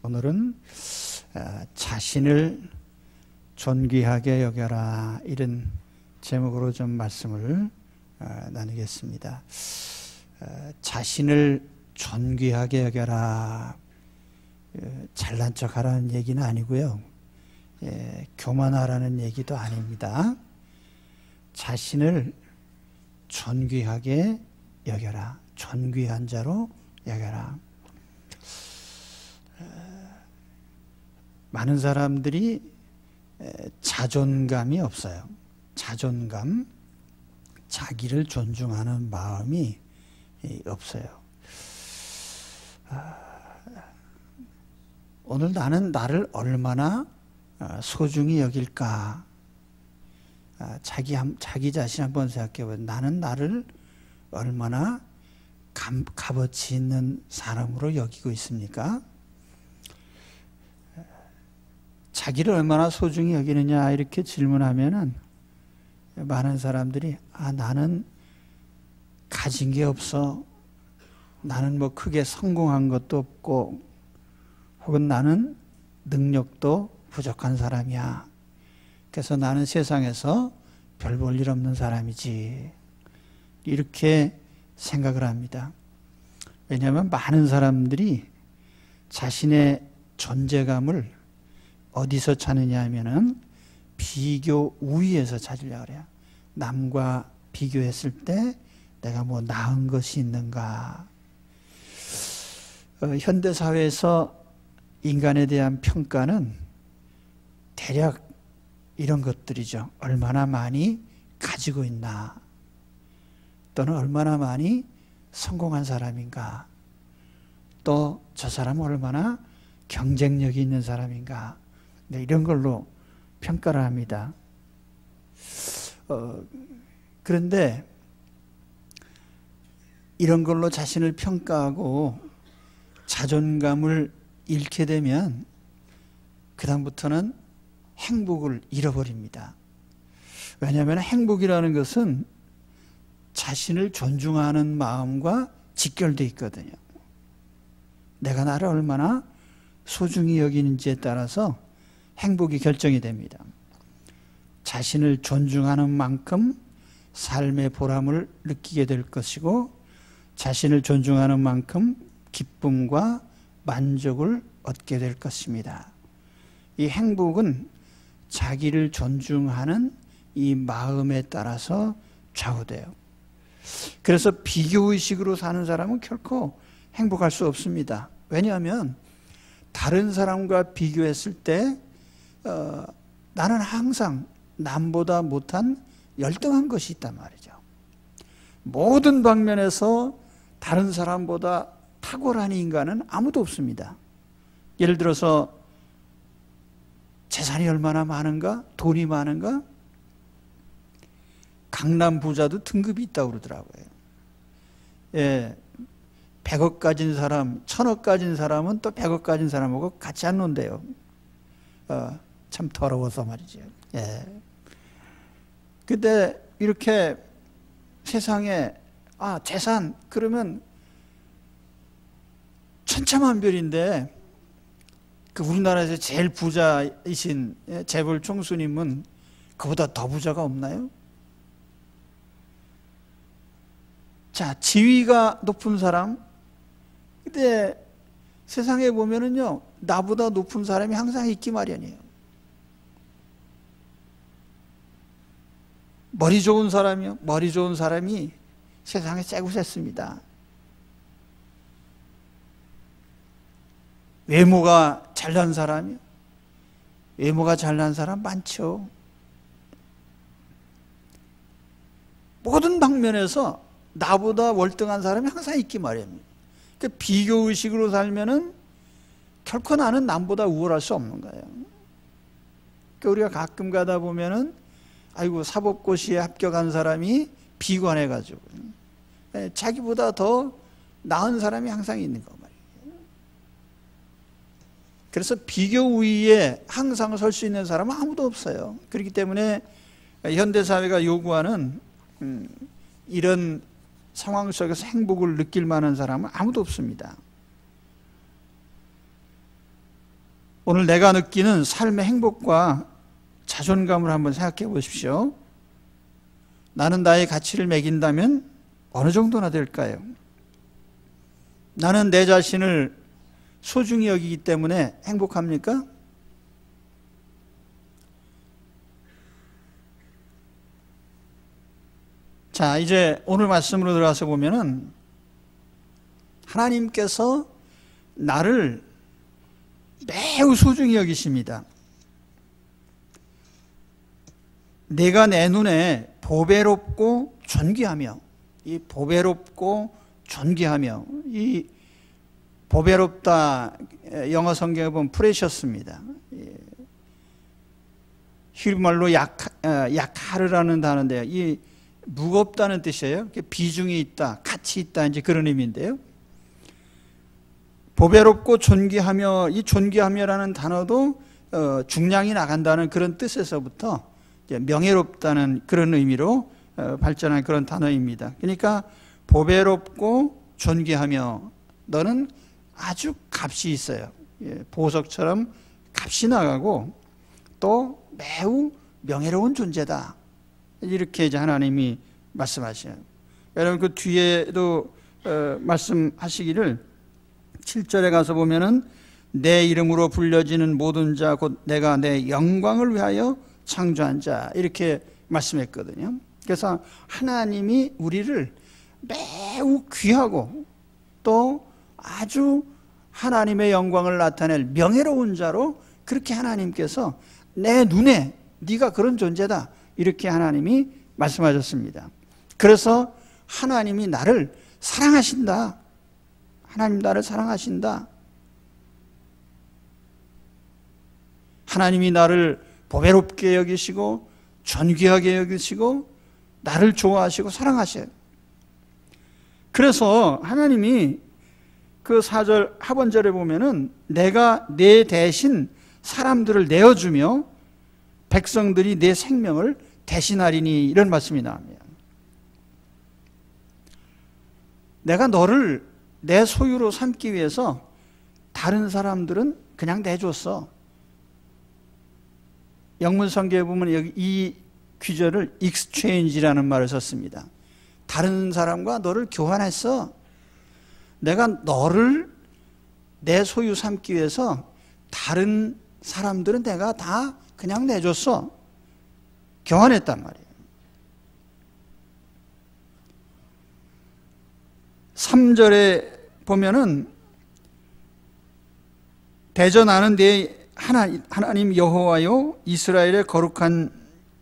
오늘은 자신을 존귀하게 여겨라, 이런 제목으로 좀 말씀을 나누겠습니다. 자신을 존귀하게 여겨라, 잘난 척하라는 얘기는 아니고요, 교만하라는 얘기도 아닙니다. 자신을 존귀하게 여겨라, 존귀한 자로 여겨라. 많은 사람들이 자존감이 없어요. 자존감, 자기를 존중하는 마음이 없어요. 오늘 나는 나를 얼마나 소중히 여길까? 자기 자신 한번 생각해 보면, 나는 나를 얼마나 값어치 있는 사람으로 여기고 있습니까? 자기를 얼마나 소중히 여기느냐, 이렇게 질문하면은 많은 사람들이 나는 가진 게 없어, 나는 뭐 크게 성공한 것도 없고, 혹은 나는 능력도 부족한 사람이야, 그래서 나는 세상에서 별 볼 일 없는 사람이지, 이렇게 생각을 합니다. 왜냐하면 많은 사람들이 자신의 존재감을 어디서 찾느냐 하면은 비교 우위에서 찾으려고 그래요. 남과 비교했을 때 내가 뭐 나은 것이 있는가. 현대사회에서 인간에 대한 평가는 대략 이런 것들이죠. 얼마나 많이 가지고 있나, 또는 얼마나 많이 성공한 사람인가, 또 저 사람은 얼마나 경쟁력이 있는 사람인가, 이런 걸로 평가를 합니다. 그런데 이런 걸로 자신을 평가하고 자존감을 잃게 되면 그 다음부터는 행복을 잃어버립니다. 왜냐하면 행복이라는 것은 자신을 존중하는 마음과 직결되어 있거든요. 내가 나를 얼마나 소중히 여기는지에 따라서 행복이 결정이 됩니다. 자신을 존중하는 만큼 삶의 보람을 느끼게 될 것이고, 자신을 존중하는 만큼 기쁨과 만족을 얻게 될 것입니다. 이 행복은 자기를 존중하는 이 마음에 따라서 좌우돼요. 그래서 비교의식으로 사는 사람은 결코 행복할 수 없습니다. 왜냐하면 다른 사람과 비교했을 때 나는 항상 남보다 못한 열등한 것이 있단 말이죠. 모든 방면에서 다른 사람보다 탁월한 인간은 아무도 없습니다. 예를 들어서 재산이 얼마나 많은가, 돈이 많은가, 강남 부자도 등급이 있다고 그러더라고요. 100억 가진 사람, 1000억 가진 사람은 또 100억 가진 사람하고 같이 안 논대요. 참 더러워서 말이죠. 근데 이렇게 세상에 재산 그러면 천차만별인데, 그 우리나라에서 제일 부자이신 재벌 총수님은 그보다 더 부자가 없나요? 자, 지위가 높은 사람, 근데 세상에 보면은요, 나보다 높은 사람이 항상 있기 마련이에요. 머리 좋은 사람이요, 머리 좋은 사람이 세상에 쎄고 셌습니다. 외모가 잘난 사람이요, 외모가 잘난 사람 많죠. 모든 방면에서 나보다 월등한 사람이 항상 있기 마련입니다. 그러니까 비교의식으로 살면은 결코 나는 남보다 우월할 수 없는 거예요. 그러니까 우리가 가끔 가다 보면은 아이고, 사법고시에 합격한 사람이 비관해가지고 자기보다 더 나은 사람이 항상 있는 거 말이에요. 그래서 비교 우위에 항상 설 수 있는 사람은 아무도 없어요. 그렇기 때문에 현대사회가 요구하는 이런 상황 속에서 행복을 느낄 만한 사람은 아무도 없습니다. 오늘 내가 느끼는 삶의 행복과 자존감을 한번 생각해 보십시오. 나는 나의 가치를 매긴다면 어느 정도나 될까요? 나는 내 자신을 소중히 여기기 때문에 행복합니까? 자, 이제 오늘 말씀으로 들어가서 보면은 하나님께서 나를 매우 소중히 여기십니다. 내가 내 눈에 보배롭고 존귀하며, 이 보배롭고 존귀하며, 이 보배롭다, 영어 성경에 보면 프레셔스입니다. 히브리말로 야카르라는 단어인데요. 이 무겁다는 뜻이에요. 비중이 있다, 가치 있다, 이제 그런 의미인데요. 보배롭고 존귀하며, 이 존귀하며라는 단어도 중량이 나간다는 그런 뜻에서부터 명예롭다는 그런 의미로 발전한 그런 단어입니다. 그러니까 보배롭고 존귀하며, 너는 아주 값이 있어요. 보석처럼 값이 나가고 또 매우 명예로운 존재다. 이렇게 이제 하나님이 말씀하셔요. 여러분 그 뒤에도 말씀하시기를 7절에 가서 보면은 내 이름으로 불려지는 모든 자 곧 내가 내 영광을 위하여 창조한 자, 이렇게 말씀했거든요. 그래서 하나님이 우리를 매우 귀하고 또 아주 하나님의 영광을 나타낼 명예로운 자로 그렇게 하나님께서 내 눈에 네가 그런 존재다, 이렇게 하나님이 말씀하셨습니다. 그래서 하나님이 나를 사랑하신다. 하나님 나를 사랑하신다. 하나님이 나를 보배롭게 여기시고 존귀하게 여기시고 나를 좋아하시고 사랑하셔요. 그래서 하나님이 그 4절 하반절에 보면은 내가 내 대신 사람들을 내어주며 백성들이 내 생명을 대신하리니, 이런 말씀이 나옵니다. 내가 너를 내 소유로 삼기 위해서 다른 사람들은 그냥 내줬어. 영문 성경에 보면 여기 이 귀절을 exchange라는 말을 썼습니다. 다른 사람과 너를 교환했어. 내가 너를 내 소유 삼기 위해서 다른 사람들은 내가 다 그냥 내줬어. 교환했단 말이에요. 3절에 보면은 대전하는 내 하나님 여호와요 이스라엘의 거룩한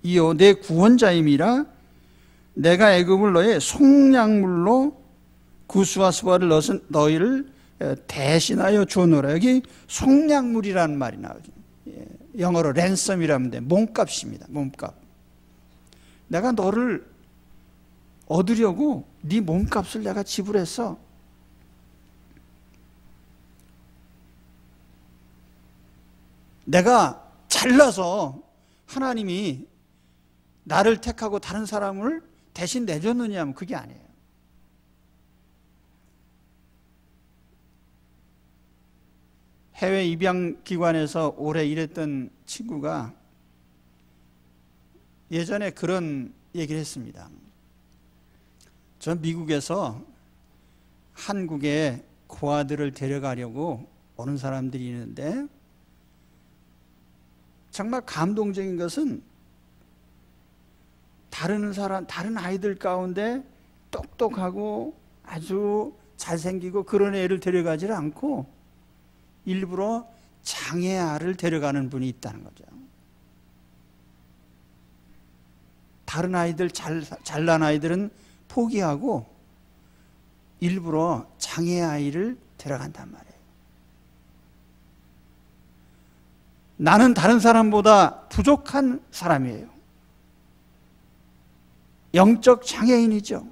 이요 내 구원자임이라. 내가 애굽을 너의 속량물로 구스와 스바를 넣은 너희를 대신하여 주노라. 여기 속량물이라는 말이 나오죠. 영어로 랜섬이라면 돼. 몸값입니다. 몸값. 내가 너를 얻으려고 네 몸값을 내가 지불했어. 내가 잘나서 하나님이 나를 택하고 다른 사람을 대신 내줬느냐 하면 그게 아니에요. 해외 입양기관에서 오래 일했던 친구가 예전에 그런 얘기를 했습니다. 전 미국에서 한국에 고아들을 데려가려고 오는 사람들이 있는데 정말 감동적인 것은 다른 아이들 가운데 똑똑하고 아주 잘생기고 그런 애를 데려가지 않고 일부러 장애아를 데려가는 분이 있다는 거죠. 다른 아이들, 잘난 아이들은 포기하고 일부러 장애아이를 데려간단 말이에요. 나는 다른 사람보다 부족한 사람이에요. 영적 장애인이죠.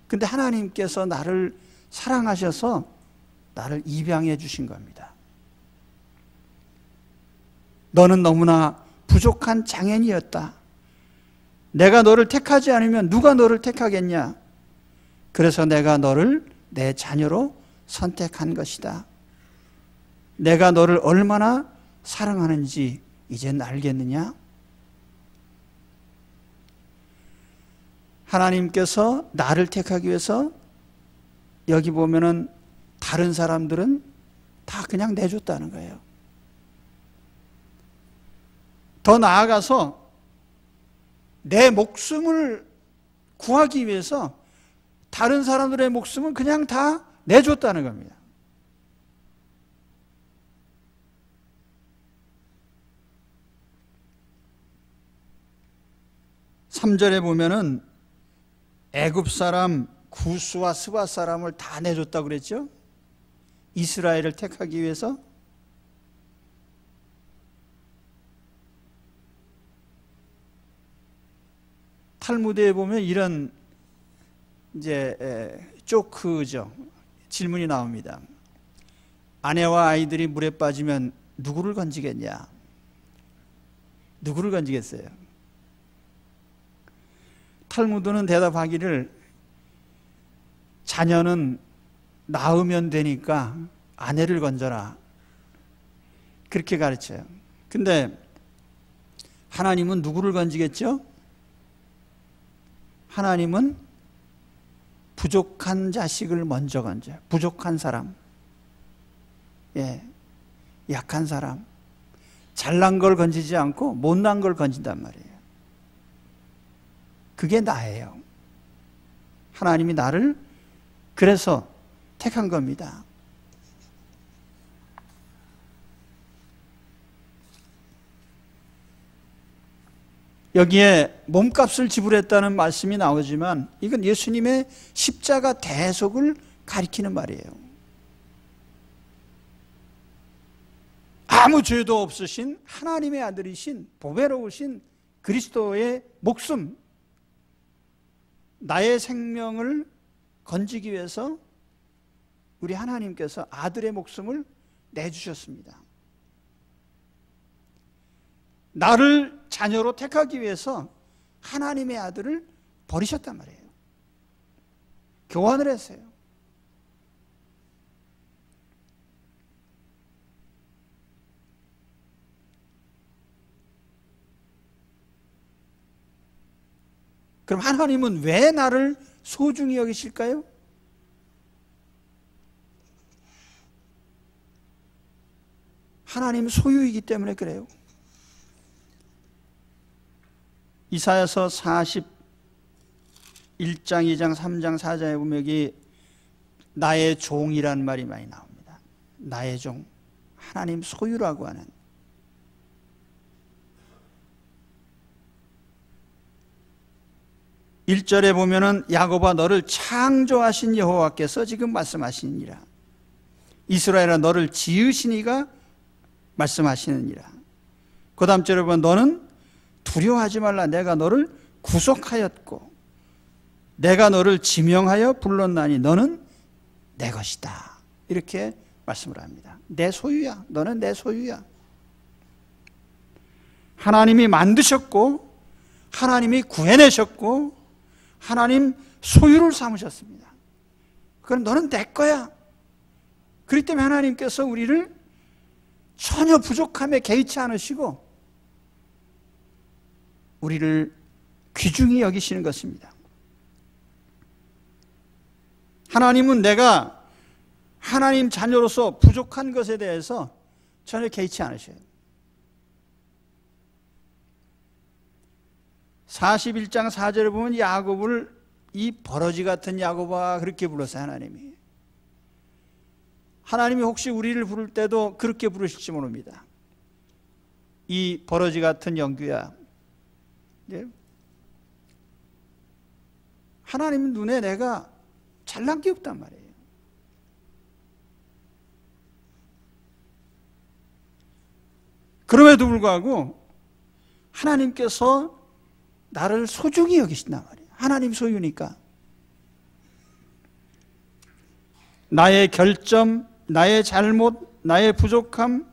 근데 하나님께서 나를 사랑하셔서 나를 입양해 주신 겁니다. 너는 너무나 부족한 장애인이었다. 내가 너를 택하지 않으면 누가 너를 택하겠냐? 그래서 내가 너를 내 자녀로 선택한 것이다. 내가 너를 얼마나 사랑하는지 이젠 알겠느냐? 하나님께서 나를 택하기 위해서 여기 보면은 다른 사람들은 다 그냥 내줬다는 거예요. 더 나아가서 내 목숨을 구하기 위해서 다른 사람들의 목숨은 그냥 다 내줬다는 겁니다. 삼 절에 보면은 애굽 사람 구스와 스바 사람을 다 내줬다고 그랬죠? 이스라엘을 택하기 위해서. 탈무드에 보면 이런 이제 조크죠. 질문이 나옵니다. 아내와 아이들이 물에 빠지면 누구를 건지겠냐? 누구를 건지겠어요? 탈무드는 대답하기를 자녀는 낳으면 되니까 아내를 건져라. 그렇게 가르쳐요. 근데 하나님은 누구를 건지겠죠? 하나님은 부족한 자식을 먼저 건져요. 부족한 사람. 예. 약한 사람. 잘난 걸 건지지 않고 못난 걸 건진단 말이에요. 그게 나예요. 하나님이 나를 그래서 택한 겁니다. 여기에 몸값을 지불했다는 말씀이 나오지만 이건 예수님의 십자가 대속을 가리키는 말이에요. 아무 죄도 없으신 하나님의 아들이신 보배로우신 그리스도의 목숨, 나의 생명을 건지기 위해서 우리 하나님께서 아들의 목숨을 내주셨습니다. 나를 자녀로 택하기 위해서 하나님의 아들을 버리셨단 말이에요. 교환을 했어요. 그럼 하나님은 왜 나를 소중히 여기실까요? 하나님 소유이기 때문에 그래요. 이사야서 41장, 2장, 3장, 4장에 보면 여기 나의 종이라는 말이 많이 나옵니다. 나의 종, 하나님 소유라고 하는. 일절에 보면은 야곱아 너를 창조하신 여호와께서 지금 말씀하시니라. 이스라엘아 너를 지으신 이가 말씀하시느니라. 그 다음 절에 보면 너는 두려워하지 말라. 내가 너를 구속하였고 내가 너를 지명하여 불렀나니 너는 내 것이다. 이렇게 말씀을 합니다. 내 소유야. 너는 내 소유야. 하나님이 만드셨고 하나님이 구해내셨고 하나님 소유를 삼으셨습니다. 그럼 너는 내 거야. 그렇기 때문에 하나님께서 우리를 전혀 부족함에 개의치 않으시고 우리를 귀중히 여기시는 것입니다. 하나님은 내가 하나님 자녀로서 부족한 것에 대해서 전혀 개의치 않으셔요. 41장 4절에 보면 야곱을 이 버러지 같은 야곱아 그렇게 불렀어요. 하나님이. 하나님이 혹시 우리를 부를 때도 그렇게 부르실지 모릅니다. 이 버러지 같은 영규야. 네? 하나님 눈에 내가 잘난 게 없단 말이에요. 그럼에도 불구하고 하나님께서 나를 소중히 여기신단 말이에요. 하나님 소유니까. 나의 결점, 나의 잘못, 나의 부족함,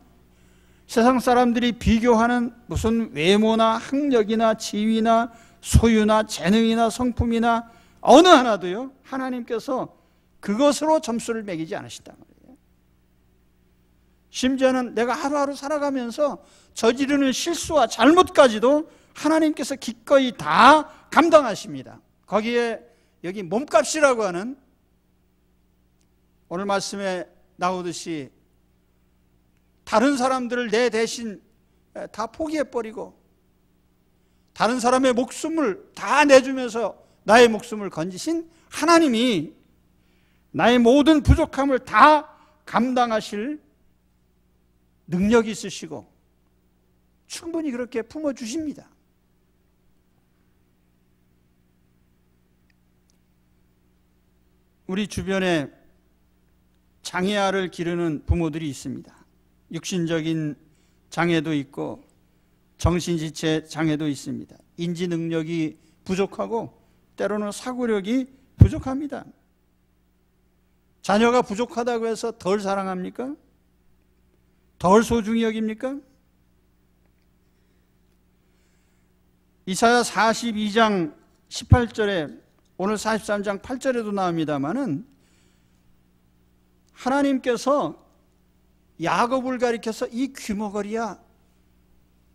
세상 사람들이 비교하는 무슨 외모나 학력이나 지위나 소유나 재능이나 성품이나 어느 하나도요, 하나님께서 그것으로 점수를 매기지 않으신단 말이에요. 심지어는 내가 하루하루 살아가면서 저지르는 실수와 잘못까지도 하나님께서 기꺼이 다 감당하십니다. 거기에 여기 몸값이라고 하는, 오늘 말씀에 나오듯이 다른 사람들을 내 대신 다 포기해버리고 다른 사람의 목숨을 다 내주면서 나의 목숨을 건지신 하나님이 나의 모든 부족함을 다 감당하실 능력이 있으시고 충분히 그렇게 품어주십니다. 우리 주변에 장애아를 기르는 부모들이 있습니다. 육신적인 장애도 있고 정신지체 장애도 있습니다. 인지 능력이 부족하고 때로는 사고력이 부족합니다. 자녀가 부족하다고 해서 덜 사랑합니까? 덜 소중히 여깁니까? 이사야 42장 18절에, 오늘 43장 8절에도 나옵니다마는 하나님께서 야곱을 가리켜서 이 귀머거리야,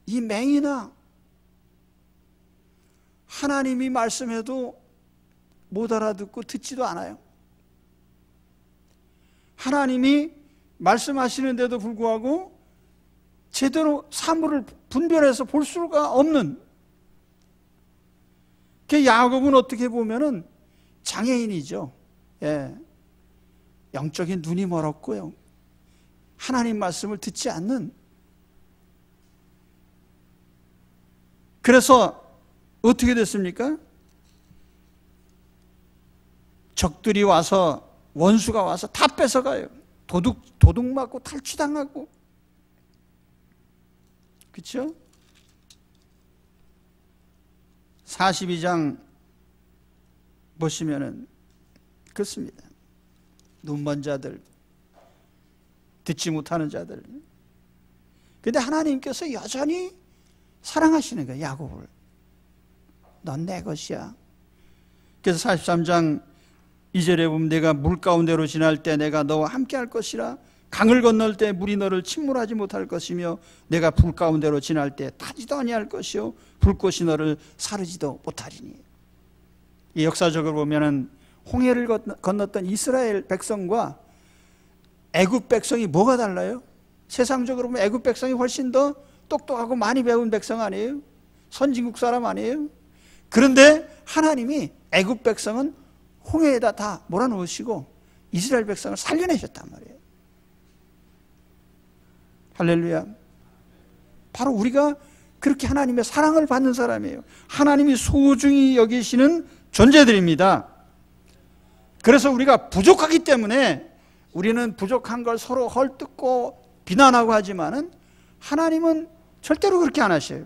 이 맹인아, 하나님이 말씀해도 못 알아듣고 듣지도 않아요. 하나님이 말씀하시는데도 불구하고 제대로 사물을 분별해서 볼 수가 없는, 그 야곱은 어떻게 보면은 장애인이죠. 예. 영적인 눈이 멀었고요. 하나님 말씀을 듣지 않는. 그래서 어떻게 됐습니까? 적들이 와서, 원수가 와서 다 뺏어가요. 도둑 맞고 탈취당하고. 그렇죠? 42장 보시면은 그렇습니다. 눈먼 자들, 듣지 못하는 자들. 근데 하나님께서 여전히 사랑하시는 거예요, 야곱을. 넌 내 것이야. 그래서 43장 2절에 보면 내가 물 가운데로 지날 때 내가 너와 함께 할 것이라. 강을 건널 때 물이 너를 침몰하지 못할 것이며 내가 불 가운데로 지날 때 타지도 아니할 것이요 불꽃이 너를 사르지도 못하리니. 이 역사적으로 보면은 홍해를 건넜던 이스라엘 백성과 애굽 백성이 뭐가 달라요? 세상적으로 보면 애굽 백성이 훨씬 더 똑똑하고 많이 배운 백성 아니에요? 선진국 사람 아니에요? 그런데 하나님이 애굽 백성은 홍해에다 다 몰아넣으시고 이스라엘 백성을 살려내셨단 말이에요. 할렐루야. 바로 우리가 그렇게 하나님의 사랑을 받는 사람이에요. 하나님이 소중히 여기시는 존재들입니다. 그래서 우리가 부족하기 때문에 우리는 부족한 걸 서로 헐뜯고 비난하고 하지만은 하나님은 절대로 그렇게 안 하셔요.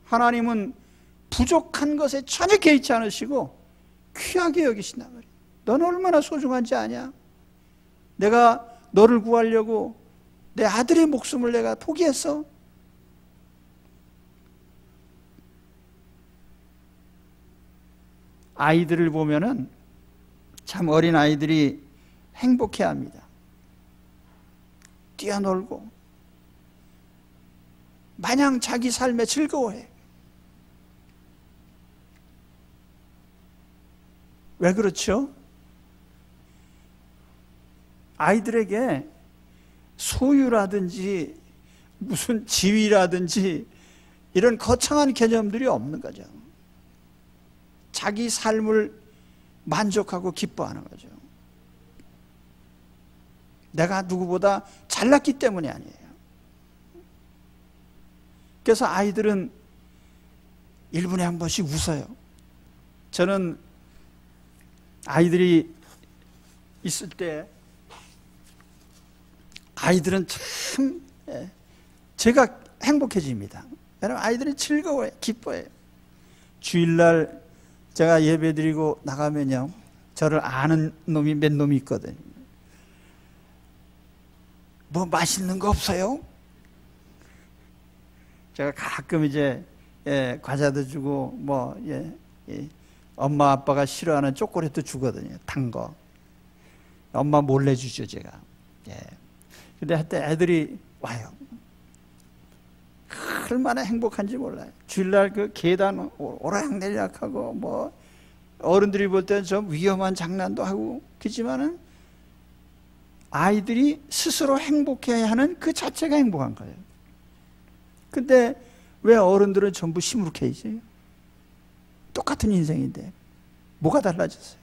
하나님은 부족한 것에 전혀 개의치 않으시고 귀하게 여기신단 말이에요. 너는 얼마나 소중한지 아냐? 내가 너를 구하려고 내 아들의 목숨을 내가 포기했어? 아이들을 보면은 참 어린 아이들이 행복해합니다. 뛰어놀고 마냥 자기 삶에 즐거워해. 왜 그렇죠? 아이들에게 소유라든지 무슨 지위라든지 이런 거창한 개념들이 없는 거죠. 자기 삶을 만족하고 기뻐하는 거죠. 내가 누구보다 잘났기 때문이 아니에요. 그래서 아이들은 1분에 한 번씩 웃어요. 저는 아이들이 있을 때 아이들은 참 제가 행복해집니다. 왜냐하면 아이들이 즐거워요. 기뻐해요. 주일날 제가 예배드리고 나가면요, 저를 아는 놈이 몇 놈이 있거든요. 뭐 맛있는 거 없어요? 제가 가끔 이제 과자도 주고 엄마 아빠가 싫어하는 초콜릿도 주거든요. 단 거. 엄마 몰래 주죠, 제가. 예. 근데 하여튼 애들이 와요. 얼마나 행복한지 몰라요. 주일날 그 계단 오락내리락하고 뭐 어른들이 볼 때는 좀 위험한 장난도 하고 그렇지만은 아이들이 스스로 행복해야 하는 그 자체가 행복한 거예요. 근데 왜 어른들은 전부 시무룩해 있어요? 똑같은 인생인데 뭐가 달라졌어요?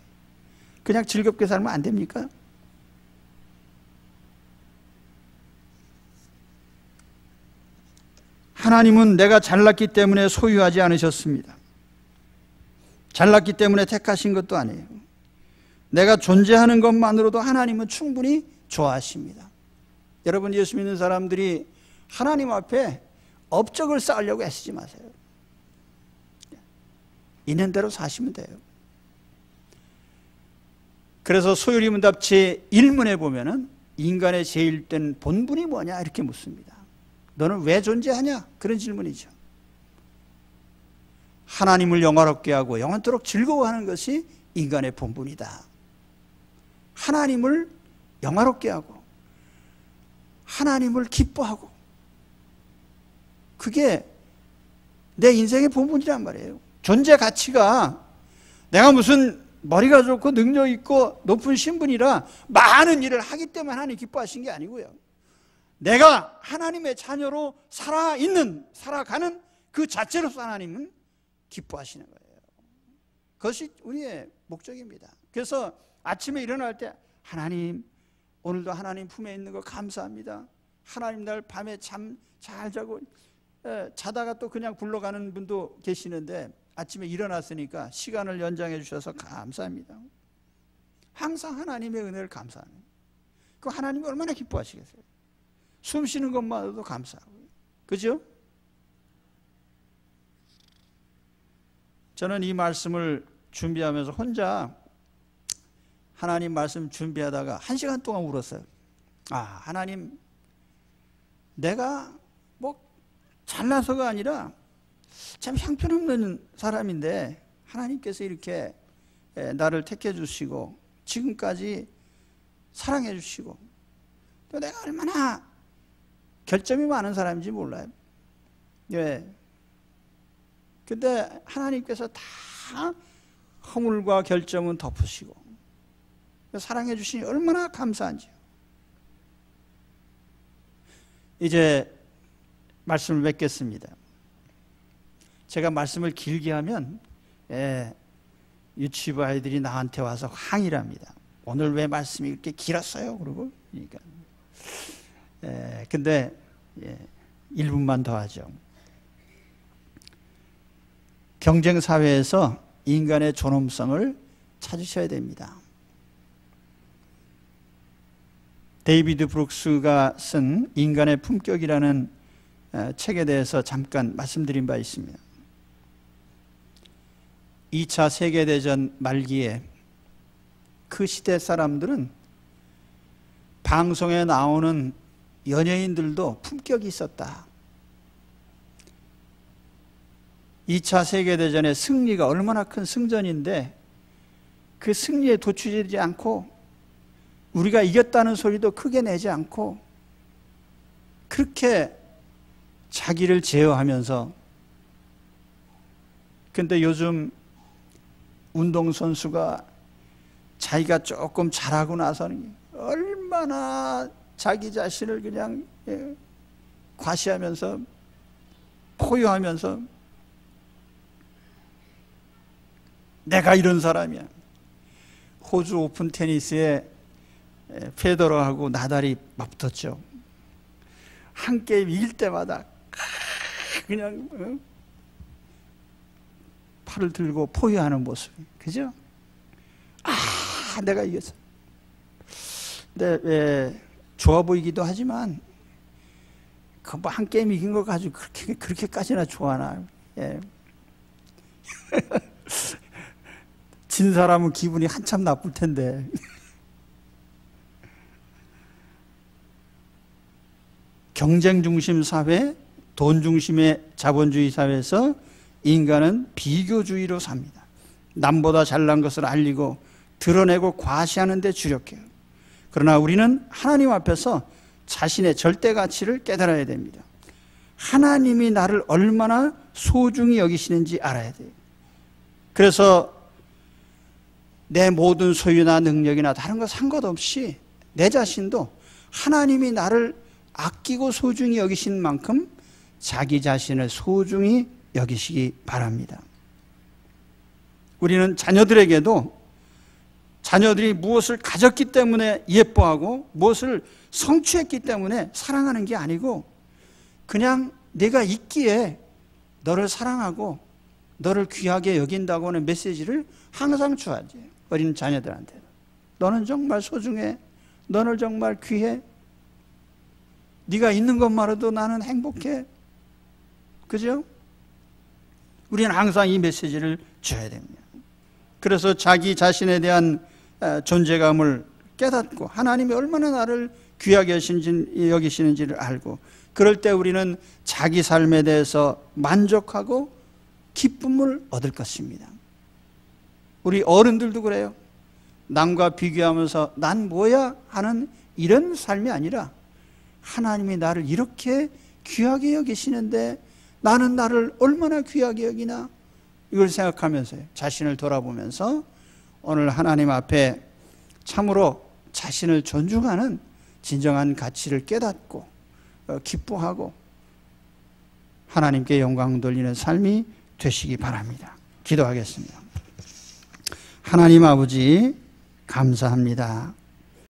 그냥 즐겁게 살면 안 됩니까? 하나님은 내가 잘났기 때문에 소유하지 않으셨습니다. 잘났기 때문에 택하신 것도 아니에요. 내가 존재하는 것만으로도 하나님은 충분히 좋아하십니다. 여러분, 예수 믿는 사람들이 하나님 앞에 업적을 쌓으려고 애쓰지 마세요. 있는 대로 사시면 돼요. 그래서 소율이 문답 제1문에 보면은 인간의 제일 된 본분이 뭐냐 이렇게 묻습니다. 너는 왜 존재하냐? 그런 질문이죠. 하나님을 영화롭게 하고 영원토록 즐거워하는 것이 인간의 본분이다. 하나님을 영화롭게 하고 하나님을 기뻐하고 그게 내 인생의 본분이란 말이에요. 존재 가치가 내가 무슨 머리가 좋고 능력 있고 높은 신분이라 많은 일을 하기 때문에 하나님 기뻐하신 게 아니고요. 내가 하나님의 자녀로 살아가는 그 자체로서 하나님은 기뻐하시는 거예요. 그것이 우리의 목적입니다. 그래서 아침에 일어날 때 하나님, 오늘도 하나님 품에 있는 거 감사합니다. 하나님 날 밤에 잠 잘 자고 자다가 또 그냥 굴러가는 분도 계시는데 아침에 일어났으니까 시간을 연장해 주셔서 감사합니다. 항상 하나님의 은혜를 감사하는. 그 하나님이 얼마나 기뻐하시겠어요? 숨 쉬는 것만으로도 감사하고. 그죠? 저는 이 말씀을 준비하면서 혼자 하나님 말씀 준비하다가 1시간 동안 울었어요. 아, 하나님, 내가 뭐 잘나서가 아니라 참 형편없는 사람인데 하나님께서 이렇게 나를 택해 주시고 지금까지 사랑해 주시고 또 내가 얼마나 결점이 많은 사람인지 몰라요. 예. 근데 하나님께서 다 허물과 결점은 덮으시고 사랑해 주시니 얼마나 감사한지요. 이제 말씀을 맺겠습니다. 제가 말씀을 길게 하면 유치부 아이들이 나한테 와서 항의를 합니다. 오늘 왜 말씀이 이렇게 길었어요? 그러고 그러니까. 근데 1분만 더 하죠. 경쟁 사회에서 인간의 존엄성을 찾으셔야 됩니다. 데이비드 브룩스가 쓴 인간의 품격이라는 책에 대해서 잠깐 말씀드린 바 있습니다. 2차 세계대전 말기에 그 시대 사람들은 방송에 나오는 연예인들도 품격이 있었다. 2차 세계대전의 승리가 얼마나 큰 승전인데 그 승리에 도취되지 않고 우리가 이겼다는 소리도 크게 내지 않고 그렇게 자기를 제어하면서, 근데 요즘 운동선수가 자기가 조금 잘하고 나서는 얼마나 자기 자신을 그냥 과시하면서 포효하면서 내가 이런 사람이야. 호주 오픈 테니스에 페더러하고 나달이 맞붙었죠. 한 게임 이길 때마다 그냥 팔을 들고 포효하는 모습, 그죠? 아, 내가 이겼어. 근데 좋아 보이기도 하지만 그 뭐 한 게임 이긴 거 가지고 그렇게까지나 좋아하나? 예. 진 사람은 기분이 한참 나쁠 텐데. 경쟁 중심 사회, 돈 중심의 자본주의 사회에서 인간은 비교주의로 삽니다. 남보다 잘난 것을 알리고 드러내고 과시하는 데 주력해요. 그러나 우리는 하나님 앞에서 자신의 절대 가치를 깨달아야 됩니다. 하나님이 나를 얼마나 소중히 여기시는지 알아야 돼요. 그래서 내 모든 소유나 능력이나 다른 거 상관없이 내 자신도 하나님이 나를 아끼고 소중히 여기신 만큼 자기 자신을 소중히 여기시기 바랍니다. 우리는 자녀들에게도 자녀들이 무엇을 가졌기 때문에 예뻐하고 무엇을 성취했기 때문에 사랑하는 게 아니고 그냥 내가 있기에 너를 사랑하고 너를 귀하게 여긴다고 하는 메시지를 항상 줘야지. 어린 자녀들한테 너는 정말 소중해. 너는 정말 귀해. 네가 있는 것만으로도 나는 행복해. 그죠? 우리는 항상 이 메시지를 줘야 됩니다. 그래서 자기 자신에 대한 존재감을 깨닫고 하나님이 얼마나 나를 귀하게 여기시는지를 알고 그럴 때 우리는 자기 삶에 대해서 만족하고 기쁨을 얻을 것입니다. 우리 어른들도 그래요. 남과 비교하면서 난 뭐야 하는 이런 삶이 아니라 하나님이 나를 이렇게 귀하게 여기시는데 나는 나를 얼마나 귀하게 여기나 이걸 생각하면서 자신을 돌아보면서 오늘 하나님 앞에 참으로 자신을 존중하는 진정한 가치를 깨닫고 기뻐하고 하나님께 영광 돌리는 삶이 되시기 바랍니다. 기도하겠습니다. 하나님 아버지 감사합니다.